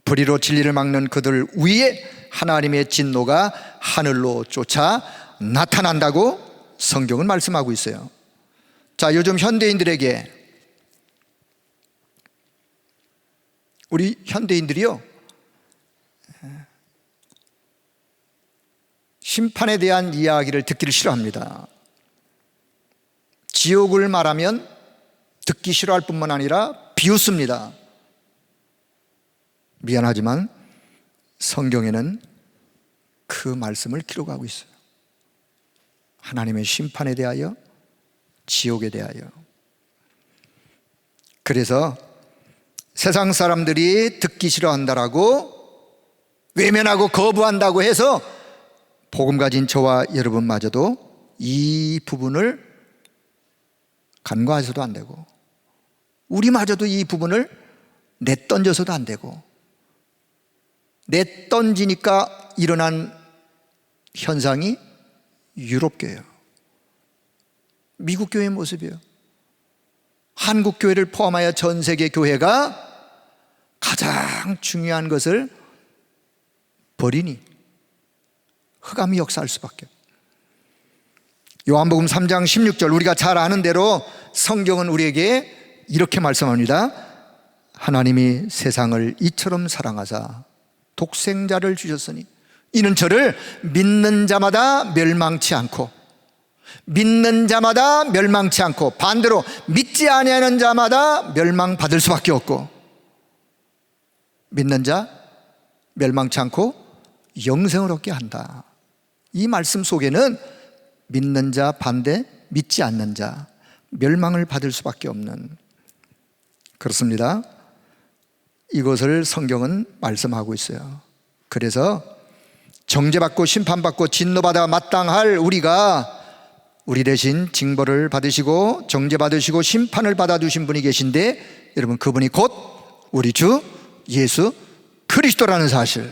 불의로 진리를 막는 그들 위에 하나님의 진노가 하늘로 쫓아 나타난다고 성경은 말씀하고 있어요. 자, 요즘 현대인들에게, 우리 현대인들이요, 심판에 대한 이야기를 듣기를 싫어합니다. 지옥을 말하면 듣기 싫어할 뿐만 아니라 비웃습니다. 미안하지만 성경에는 그 말씀을 기록하고 있어요. 하나님의 심판에 대하여, 지옥에 대하여. 그래서 세상 사람들이 듣기 싫어한다라고, 외면하고 거부한다고 해서 복음 가진 저와 여러분마저도 이 부분을 간과해서도 안 되고, 우리마저도 이 부분을 내던져서도 안 되고, 내던지니까 일어난 현상이 유럽교회예요. 미국 교회의 모습이에요. 한국 교회를 포함하여 전 세계 교회가 가장 중요한 것을 버리니 흑암이 역사할 수밖에. 요한복음 3장 16절, 우리가 잘 아는 대로 성경은 우리에게 이렇게 말씀합니다. 하나님이 세상을 이처럼 사랑하사 독생자를 주셨으니 이는 저를 믿는 자마다 멸망치 않고, 믿는 자마다 멸망치 않고, 반대로 믿지 아니하는 자마다 멸망받을 수밖에 없고, 믿는 자 멸망치 않고 영생을 얻게 한다. 이 말씀 속에는 믿는 자 반대, 믿지 않는 자, 멸망을 받을 수밖에 없는, 그렇습니다. 이것을 성경은 말씀하고 있어요. 그래서 정죄받고 심판받고 진노받아 마땅할 우리가, 우리 대신 징벌을 받으시고 정죄받으시고 심판을 받아두신 분이 계신데, 여러분, 그분이 곧 우리 주 예수 그리스도라는 사실,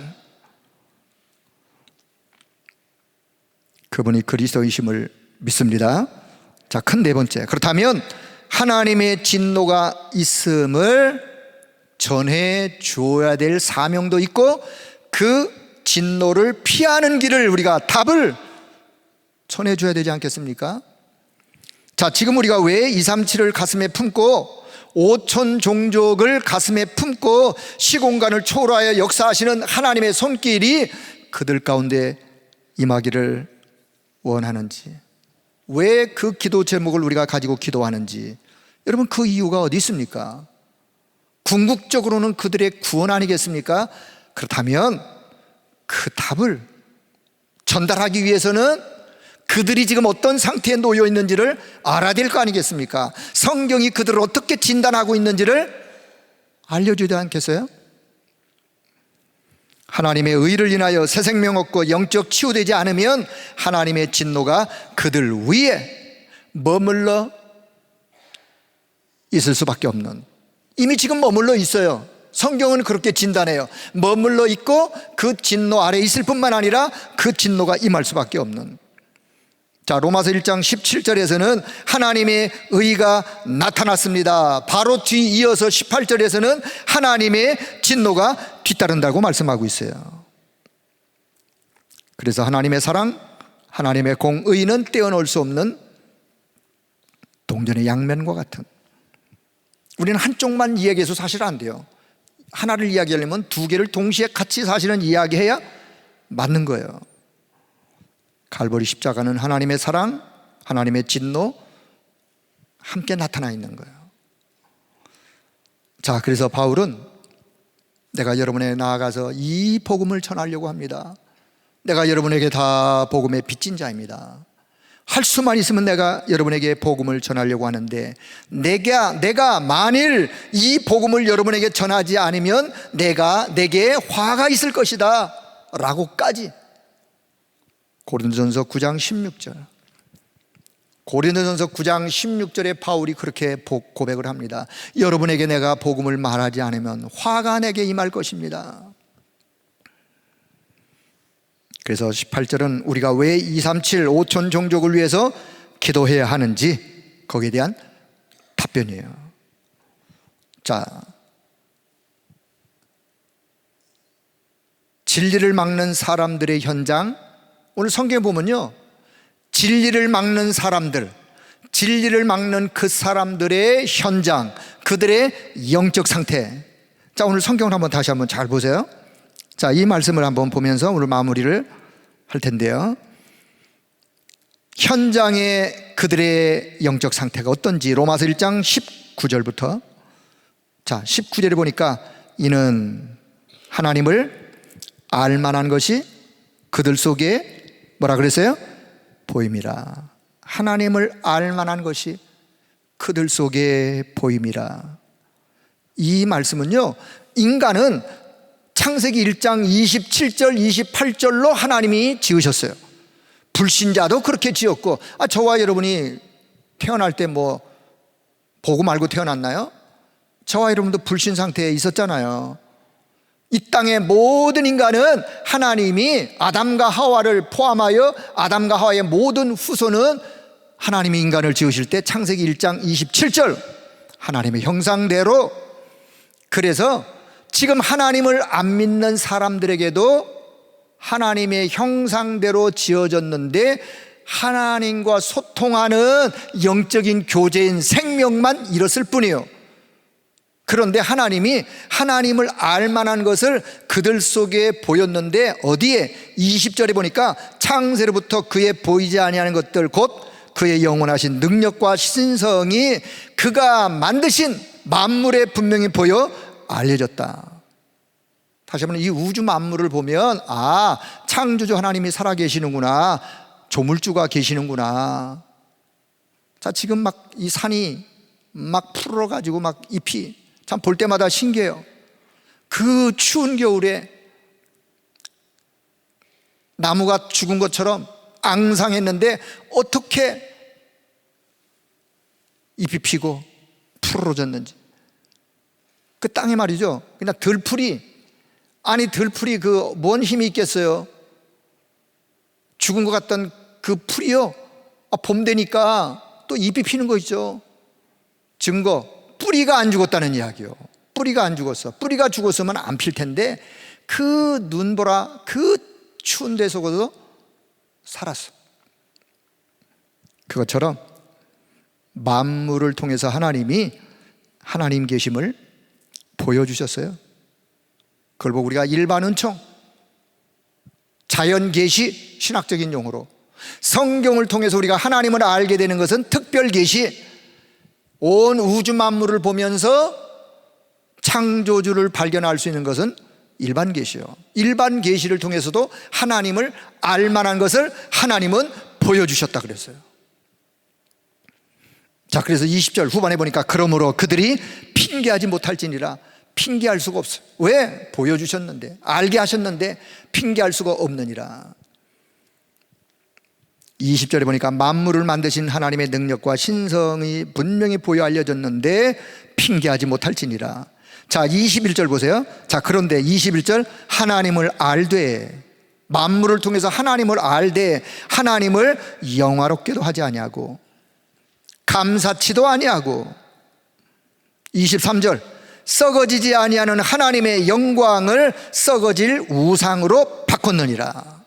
그분이 그리스도이심을 믿습니다. 자, 큰 네 번째, 그렇다면 하나님의 진노가 있음을 전해 주어야 될 사명도 있고, 그 진노를 피하는 길을 우리가 답을 전해줘야 되지 않겠습니까? 자, 지금 우리가 왜 237을 가슴에 품고 5천 종족을 가슴에 품고 시공간을 초월하여 역사하시는 하나님의 손길이 그들 가운데 임하기를 원하는지, 왜 그 기도 제목을 우리가 가지고 기도하는지, 여러분, 그 이유가 어디 있습니까? 궁극적으로는 그들의 구원 아니겠습니까? 그렇다면 그 답을 전달하기 위해서는 그들이 지금 어떤 상태에 놓여 있는지를 알아야 될 거 아니겠습니까? 성경이 그들을 어떻게 진단하고 있는지를 알려주지 않겠어요? 하나님의 의를 인하여 새 생명 얻고 영적 치유되지 않으면 하나님의 진노가 그들 위에 머물러 있을 수밖에 없는, 이미 지금 머물러 있어요. 성경은 그렇게 진단해요. 머물러 있고 그 진노 아래 있을 뿐만 아니라 그 진노가 임할 수밖에 없는. 자, 로마서 1장 17절에서는 하나님의 의가 나타났습니다. 바로 뒤이어서 18절에서는 하나님의 진노가 뒤따른다고 말씀하고 있어요. 그래서 하나님의 사랑, 하나님의 공의는 떼어놓을 수 없는 동전의 양면과 같은, 우리는 한쪽만 이야기해서 사실 안 돼요. 하나를 이야기하려면 두 개를 동시에 같이 사실은 이야기해야 맞는 거예요. 갈보리 십자가는 하나님의 사랑, 하나님의 진노 함께 나타나 있는 거예요. 자, 그래서 바울은 내가 여러분에게 나아가서 이 복음을 전하려고 합니다. 내가 여러분에게 다 복음의 빚진 자입니다. 할 수만 있으면 내가 여러분에게 복음을 전하려고 하는데, 내가 만일 이 복음을 여러분에게 전하지 않으면 내게 화가 있을 것이다 라고까지. 고린도전서 9장 16절, 고린도전서 9장 16절에 바울이 그렇게 고백을 합니다. 여러분에게 내가 복음을 말하지 않으면 화가 내게 임할 것입니다. 그래서 18절은 우리가 왜 237 5천 종족을 위해서 기도해야 하는지 거기에 대한 답변이에요. 자, 진리를 막는 사람들의 현장, 오늘 성경에 보면요, 진리를 막는 사람들, 진리를 막는 그 사람들의 현장, 그들의 영적 상태. 자, 오늘 성경을 다시 한번 잘 보세요. 자, 이 말씀을 한번 보면서 오늘 마무리를 할 텐데요, 현장의 그들의 영적 상태가 어떤지 로마서 1장 19절부터, 자, 19절에 보니까 이는 하나님을 알만한 것이 그들 속에 뭐라 그랬어요? 보임이라. 하나님을 알만한 것이 그들 속에 보임이라. 이 말씀은요, 인간은 창세기 1장 27절 28절로 하나님이 지으셨어요. 불신자도 그렇게 지었고, 저와 여러분이 태어날 때 뭐 보고 말고 태어났나요? 저와 여러분도 불신 상태에 있었잖아요. 이 땅의 모든 인간은 하나님이 아담과 하와를 포함하여 아담과 하와의 모든 후손은 하나님이 인간을 지으실 때 창세기 1장 27절 하나님의 형상대로, 그래서 지금 하나님을 안 믿는 사람들에게도 하나님의 형상대로 지어졌는데 하나님과 소통하는 영적인 교제인 생명만 잃었을 뿐이에요. 그런데 하나님이 하나님을 알만한 것을 그들 속에 보였는데, 어디에? 20절에 보니까 창세로부터 그의 보이지 아니하는 것들 곧 그의 영원하신 능력과 신성이 그가 만드신 만물에 분명히 보여 알려졌다. 다시 한번 이 우주 만물을 보면 창조주 하나님이 살아계시는구나, 조물주가 계시는구나. 자, 지금 막 이 산이 막 푸르러가지고 막 잎이 참 볼 때마다 신기해요. 그 추운 겨울에 나무가 죽은 것처럼 앙상했는데 어떻게 잎이 피고 푸르러졌는지. 그 땅에 말이죠, 그냥 들풀이 그 뭔 힘이 있겠어요? 죽은 것 같던 그 풀이요, 봄 되니까 또 잎이 피는 거 있죠. 증거, 뿌리가 안 죽었다는 이야기요. 뿌리가 안 죽었어. 뿌리가 죽었으면 안 필 텐데 그 눈보라 그 추운 데 속에서 살았어. 그것처럼 만물을 통해서 하나님이 하나님 계심을 보여주셨어요. 그걸 보고 우리가 일반 은총, 자연 계시, 신학적인 용어로 성경을 통해서 우리가 하나님을 알게 되는 것은 특별 계시, 온 우주 만물을 보면서 창조주를 발견할 수 있는 것은 일반 계시요. 일반 계시를 통해서도 하나님을 알만한 것을 하나님은 보여주셨다 그랬어요. 자, 그래서 20절 후반에 보니까 그러므로 그들이 핑계하지 못할지니라. 핑계할 수가 없어요. 왜? 보여주셨는데, 알게 하셨는데 핑계할 수가 없느니라. 20절에 보니까 만물을 만드신 하나님의 능력과 신성이 분명히 보여 알려졌는데 핑계하지 못할지니라. 자, 21절 보세요. 자, 그런데 21절, 하나님을 알되, 만물을 통해서 하나님을 알되 하나님을 영화롭게도 하지 아니하고 감사치도 아니하고, 23절, 썩어지지 아니하는 하나님의 영광을 썩어질 우상으로 바꿨느니라.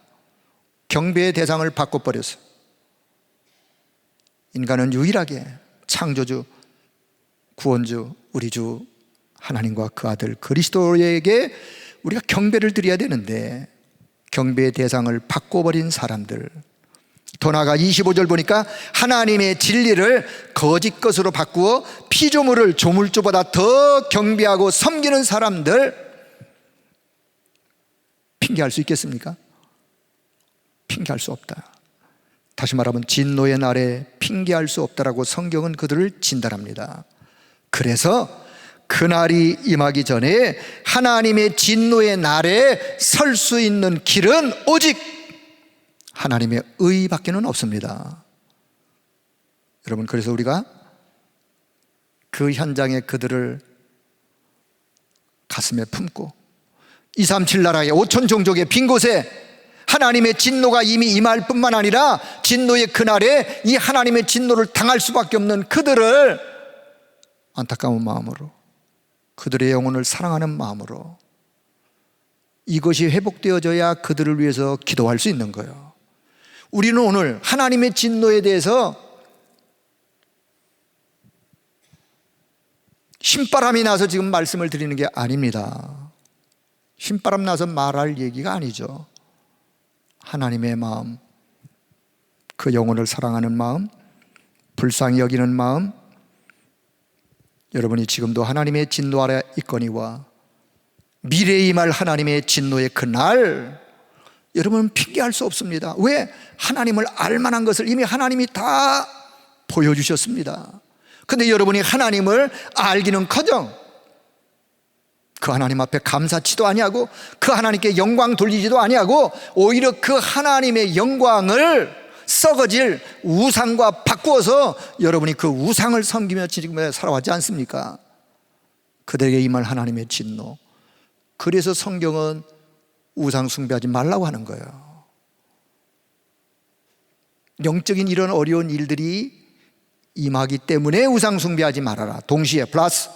경배의 대상을 바꿔버렸어요. 인간은 유일하게 창조주, 구원주, 우리 주 하나님과 그 아들 그리스도에게 우리가 경배를 드려야 되는데 경배의 대상을 바꿔버린 사람들, 더 나아가 25절 보니까 하나님의 진리를 거짓 것으로 바꾸어 피조물을 조물주보다 더 경배하고 섬기는 사람들, 핑계할 수 있겠습니까? 핑계할 수 없다. 다시 말하면 진노의 날에 핑계할 수 없다라고 성경은 그들을 진단합니다. 그래서 그날이 임하기 전에 하나님의 진노의 날에 설 수 있는 길은 오직 하나님의 의밖에는 없습니다. 여러분, 그래서 우리가 그 현장에 그들을 가슴에 품고 237 나라의 5천 종족의 빈 곳에 하나님의 진노가 이미 임할 뿐만 아니라 진노의 그날에 이 하나님의 진노를 당할 수밖에 없는 그들을 안타까운 마음으로, 그들의 영혼을 사랑하는 마음으로, 이것이 회복되어져야 그들을 위해서 기도할 수 있는 거예요. 우리는 오늘 하나님의 진노에 대해서 신바람이 나서 지금 말씀을 드리는 게 아닙니다. 신바람 나서 말할 얘기가 아니죠. 하나님의 마음, 그 영혼을 사랑하는 마음, 불쌍히 여기는 마음, 여러분이 지금도 하나님의 진노 아래 있거니와 미래에 임할 하나님의 진노의 그날, 여러분은 핑계할 수 없습니다. 왜? 하나님을 알만한 것을 이미 하나님이 다 보여주셨습니다. 그런데 여러분이 하나님을 알기는커녕 그 하나님 앞에 감사치도 아니하고 그 하나님께 영광 돌리지도 아니하고 오히려 그 하나님의 영광을 썩어질 우상과 바꾸어서 여러분이 그 우상을 섬기며 지금 살아왔지 않습니까? 그들에게 임할 하나님의 진노. 그래서 성경은 우상 숭배하지 말라고 하는 거예요. 영적인 이런 어려운 일들이 임하기 때문에 우상 숭배하지 말아라. 동시에 플러스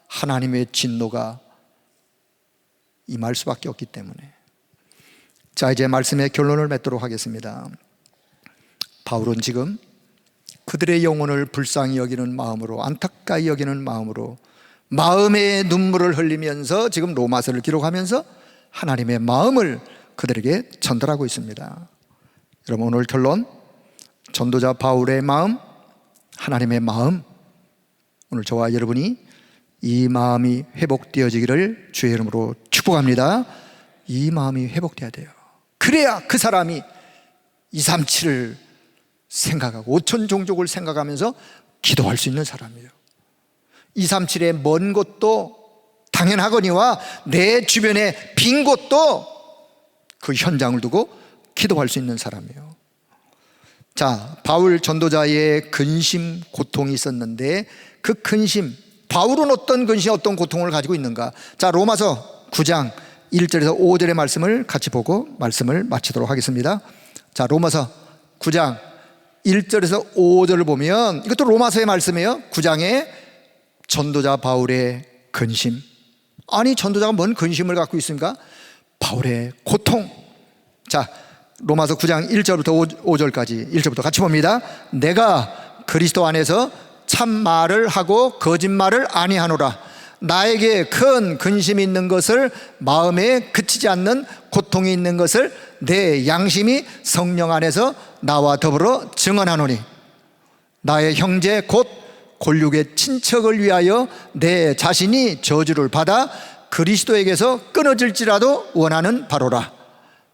하나님의 진노가 임할 수밖에 없기 때문에. 자, 이제 말씀의 결론을 맺도록 하겠습니다. 바울은 지금 그들의 영혼을 불쌍히 여기는 마음으로, 안타까이 여기는 마음으로 마음의 눈물을 흘리면서 지금 로마서를 기록하면서 하나님의 마음을 그들에게 전달하고 있습니다. 여러분, 오늘 결론, 전도자 바울의 마음, 하나님의 마음, 오늘 저와 여러분이 이 마음이 회복되어지기를 주의 이름으로 축복합니다. 이 마음이 회복돼야 돼요. 그래야 그 사람이 237을 생각하고 5천 종족을 생각하면서 기도할 수 있는 사람이에요. 237의 먼 곳도 당연하거니와 내 주변에 빈 곳도 그 현장을 두고 기도할 수 있는 사람이에요. 자, 바울 전도자의 근심, 고통이 있었는데 그 근심, 바울은 어떤 근심, 어떤 고통을 가지고 있는가? 자, 로마서 9장 1절에서 5절의 말씀을 같이 보고 말씀을 마치도록 하겠습니다. 자, 로마서 9장 1절에서 5절을 보면 이것도 로마서의 말씀이에요. 9장에 전도자 바울의 근심. 아니, 전도자가 뭔 근심을 갖고 있습니까? 바울의 고통. 자, 로마서 9장 1절부터 5절까지 1절부터 같이 봅니다. 내가 그리스도 안에서 참말을 하고 거짓말을 아니하노라. 나에게 큰 근심이 있는 것을, 마음에 그치지 않는 고통이 있는 것을 내 양심이 성령 안에서 나와 더불어 증언하노니, 나의 형제 곧 골육의 친척을 위하여 내 자신이 저주를 받아 그리스도에게서 끊어질지라도 원하는 바로라.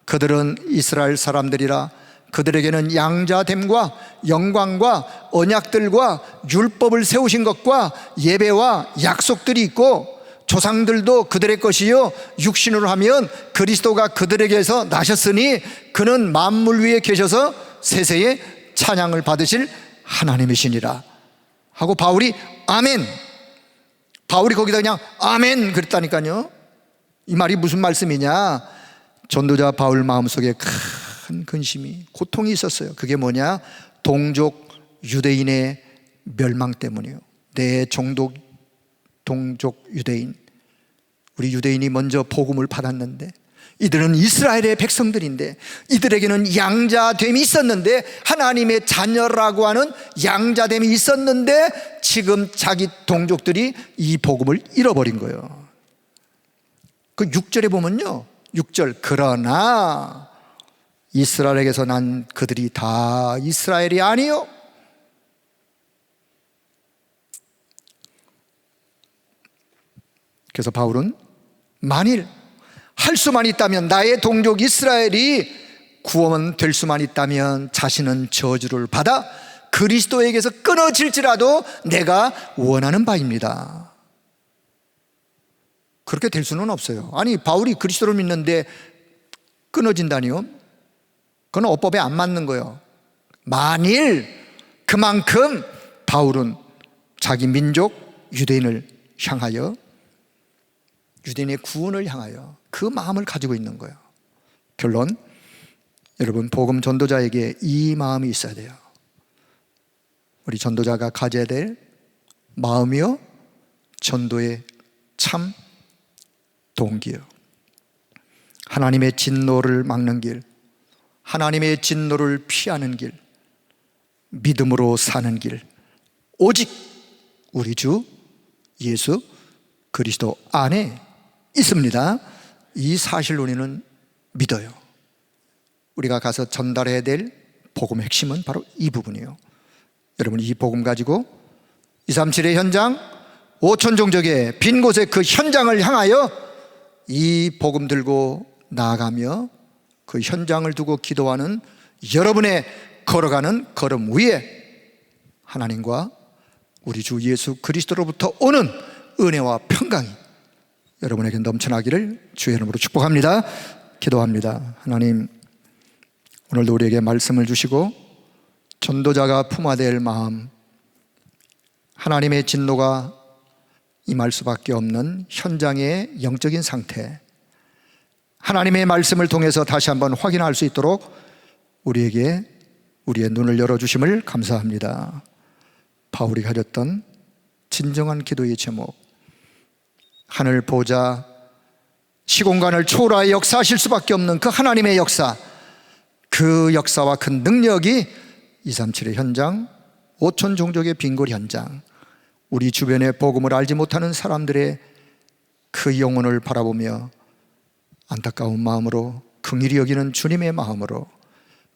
그들은 이스라엘 사람들이라. 그들에게는 양자됨과 영광과 언약들과 율법을 세우신 것과 예배와 약속들이 있고, 조상들도 그들의 것이요 육신으로 하면 그리스도가 그들에게서 나셨으니 그는 만물 위에 계셔서 세세에 찬양을 받으실 하나님이시니라 하고 바울이 아멘, 바울이 거기다 그냥 아멘 그랬다니까요. 이 말이 무슨 말씀이냐? 전도자 바울 마음속에 큰 근심이, 고통이 있었어요. 그게 뭐냐? 동족 유대인의 멸망 때문이에요. 내 동족 유대인, 우리 유대인이 먼저 복음을 받았는데, 이들은 이스라엘의 백성들인데, 이들에게는 양자됨이 있었는데, 하나님의 자녀라고 하는 양자됨이 있었는데, 지금 자기 동족들이 이 복음을 잃어버린 거예요. 그 6절에 보면요, 6절, 그러나 이스라엘에게서 난 그들이 다 이스라엘이 아니요, 그래서 바울은 만일 할 수만 있다면, 나의 동족 이스라엘이 구원은 될 수만 있다면 자신은 저주를 받아 그리스도에게서 끊어질지라도 내가 원하는 바입니다. 그렇게 될 수는 없어요. 아니, 바울이 그리스도를 믿는데 끊어진다니요? 그건 어법에 안 맞는 거예요. 만일 그만큼 바울은 자기 민족 유대인을 향하여, 유대인의 구원을 향하여 그 마음을 가지고 있는 거예요. 결론, 여러분, 복음 전도자에게 이 마음이 있어야 돼요. 우리 전도자가 가져야 될 마음이요, 전도의 참 동기요. 하나님의 진노를 막는 길, 하나님의 진노를 피하는 길, 믿음으로 사는 길, 오직 우리 주 예수 그리스도 안에 있습니다. 이 사실을 우리는 믿어요. 우리가 가서 전달해야 될 복음의 핵심은 바로 이 부분이에요. 여러분, 이 복음 가지고 237의 현장, 5천 종족의 빈 곳의 그 현장을 향하여 이 복음 들고 나아가며 그 현장을 두고 기도하는 여러분의 걸어가는 걸음 위에 하나님과 우리 주 예수 그리스도로부터 오는 은혜와 평강이 여러분에게 넘쳐나기를 주의 이름으로 축복합니다. 기도합니다. 하나님, 오늘도 우리에게 말씀을 주시고 전도자가 품어야 될 마음, 하나님의 진노가 임할 수밖에 없는 현장의 영적인 상태, 하나님의 말씀을 통해서 다시 한번 확인할 수 있도록 우리에게 우리의 눈을 열어주심을 감사합니다. 바울이 가졌던 진정한 기도의 제목, 하늘 보좌 시공간을 초월하여 역사하실 수밖에 없는 그 하나님의 역사, 그 역사와 그 능력이 237의 현장, 5천 종족의 빈골 현장, 우리 주변의 복음을 알지 못하는 사람들의 그 영혼을 바라보며 안타까운 마음으로, 긍휼히 여기는 주님의 마음으로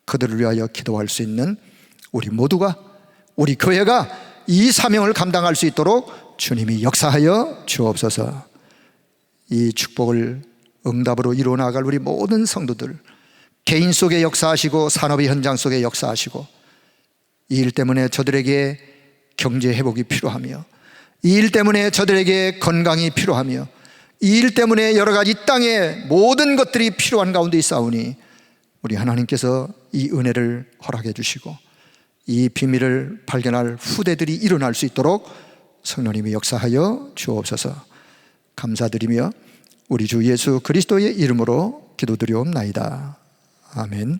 그들을 위하여 기도할 수 있는 우리 모두가, 우리 교회가 이 사명을 감당할 수 있도록 주님이 역사하여 주옵소서. 이 축복을 응답으로 이루어 나갈 우리 모든 성도들, 개인 속에 역사하시고 산업의 현장 속에 역사하시고, 이 일 때문에 저들에게 경제 회복이 필요하며, 이 일 때문에 저들에게 건강이 필요하며, 이 일 때문에 여러 가지 땅의 모든 것들이 필요한 가운데 있사오니 우리 하나님께서 이 은혜를 허락해 주시고 이 비밀을 발견할 후대들이 일어날 수 있도록 성령님이 역사하여 주옵소서. 감사드리며 우리 주 예수 그리스도의 이름으로 기도드리옵나이다. 아멘.